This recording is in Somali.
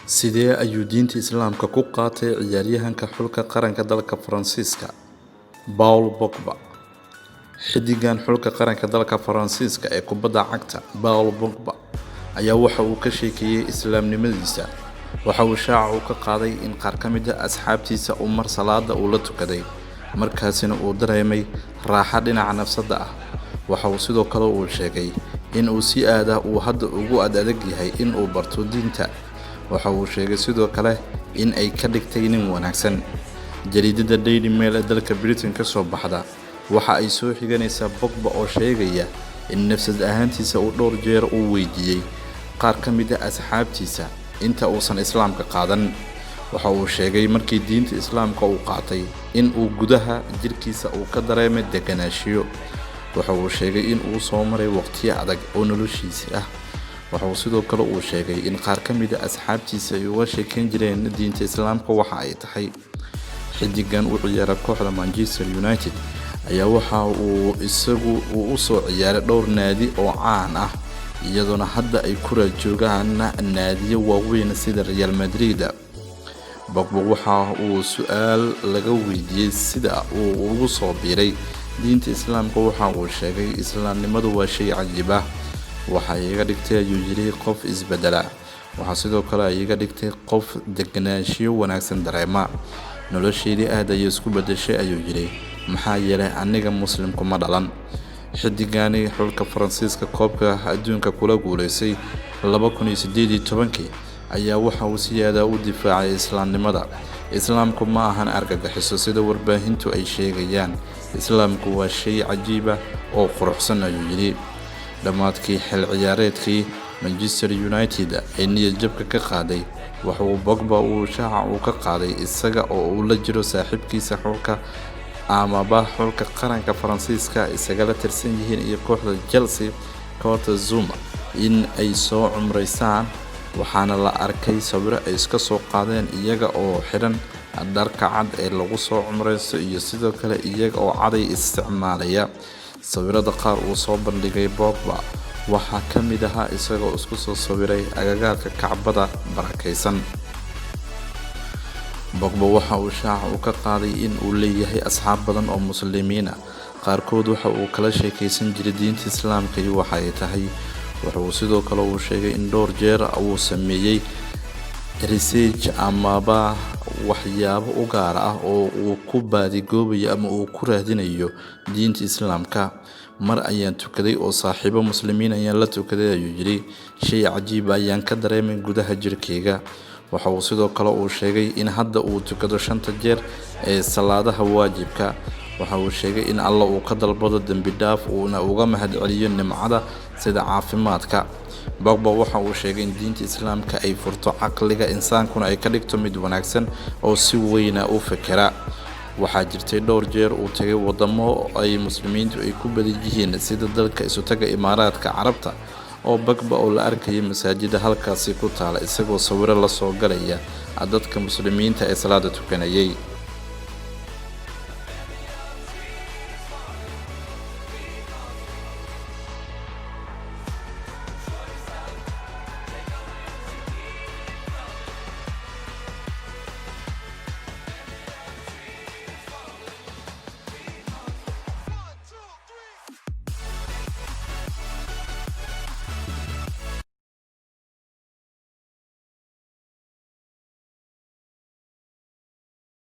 Sidee ayuu diinta Islaamka ku qaatay ciyaaryahanka xulka qaranka dalka Faransiiska, Paul Pogba? Xiddigan xulka qaranka dalka Faransiiska ee kubadda cagta, Paul Pogba, ayaa waxa uu ka sheekeeyay islaamnimadiisa. Waxa uu shaaca ka qaaday in qaar ka mid ah asxaabtiisa uu mar salaada uu la tukaday, markaasina uu dareemay raaxo dhinaca nafsadda ah. Waxa uu sidoo kale uu sheegay in uu si aad ah uu hadda ugu adag yahay in uu barto diinta. Waxa uu sheegay sidoo kale in ay ka dhigtay nin wanaagsan. Jariidada Daily Mail ee dalka Britain ka soo baxda waxa ay soo xiganaysaa Pogba oo sheegaya in nafsad ahaantiisa uu dhowr jeer uu weydiiyay qaar ka mid ah asxaabtiisa inta uusan islaamka qaadan. Waxa uu sheegay markii diinta islaamka uu qaatay in uu gudaha jirkiisa uu ka dareemay deganaanshiyo. Waxa uu sheegay in uu soo maray waqtiyo adag oo noloshiisa ah. Waxa uu sidoo kale uu sheegay in qaar ka mid ah asxaabtiisa ay uga sheekeyn jireen diinta islaamka waxa ay tahay. Xiddigan u ciyaara kooxda Manchester United ayaa waxa uu isagu u soo ciyaaray dhowr naadi oo caan ah, iyadoona hadda ay ku joogaan naadiyo waaweyn sida Real Madrid. Pogba waxa uu su'aal laga weydiiyay sida uu ugu soo biiray diinta islaamka. Waxa uu sheegay islaamnimadu waa shay cajiib ah, waxa iga dhigtay ayuu yiri qof isbedela. Waxa sidoo kale iga dhigtay qof deganaanshiyo wanaagsan dareema. Nolosheedii aad ayay isku bedeshay ayuu yiri, maxaa yeelay aniga muslimku ma dhalan. Xiddigani xulka Faransiiska koobka adduunka kula guuleysay 2018 ayaa waxa uu si aad ah u difaacay islaamnimada. Islaamku ma ahan argagixiso sida warbaahintu ay sheegayaan. Islaamku waa shay cajiib ah oo quruxsan ayuu yiri. Dhamaadkii xil ciyaareedkii Manchester United ay niyad jabka ka qaaday, waxa uu Pogba uu shaaca ka qaaday isaga oo uu la jiro saaxiibkiisa xulka xulka qaranka Faransiiska isaga la tirsan yihiin iyo kooxda Chelsea kooxda Zuma in ay soo cumreysaan. Waxaana la arkay sawiro ay iska soo qaadeen iyaga oo xiran dharka cad ee lagu soo cumreysto iyo sidoo kale iyaga oo caday isticmaalaya. Sawirada qaar uu soo bandhigay Pogba waxaa ka mid ahaa isagoo isku soo sawiray agagaarka Kacbada barakeysan. Pogba waxa uu shaaca ka qaaday in uu leeyahay asxaab badan oo muslimiin ah, qaarkood waxa uu kala sheekaysan jiray diinta islaamka iyo waxa ay tahay. Waxa uu sidoo kale uu sheegay in dhowr jeer uu sameeyay research ama waxyaabo u gaar ah oo uu ku baadigoobayo ama uu ku raadinayo diinta islaamka. Mar ayaan tukaday oo saaxiibo muslimiin ayaan la tukaday ayuu yiri, shay cajiib ayaan ka dareemay gudaha jirkeyga. Waxa uu sidoo kale uu sheegay in hadda uu tukado 5 jeer ee salaadaha waajibka. Waxa uu sheegay in Allah uu ka dalbado dambi dhaaf uuna uga mahadceliyo nimcada sida caafimaadka. Pogba waxa uu sheegay in diinta islaamka ay furto caqliga insaankuna ay ka dhigto mid wanaagsan oo si weyn u fikira. Waxaa jirtay dhowr jeer uu tagay wadamo ay muslimiintu ay ku badan yihiin sida dalka Isutaga Imaaraadka Carabta oo Pogba oo la arkayay masaajida halkaasi ku taala isagoo sawiro la soo galaya dadka muslimiinta ee salaada tukanayay.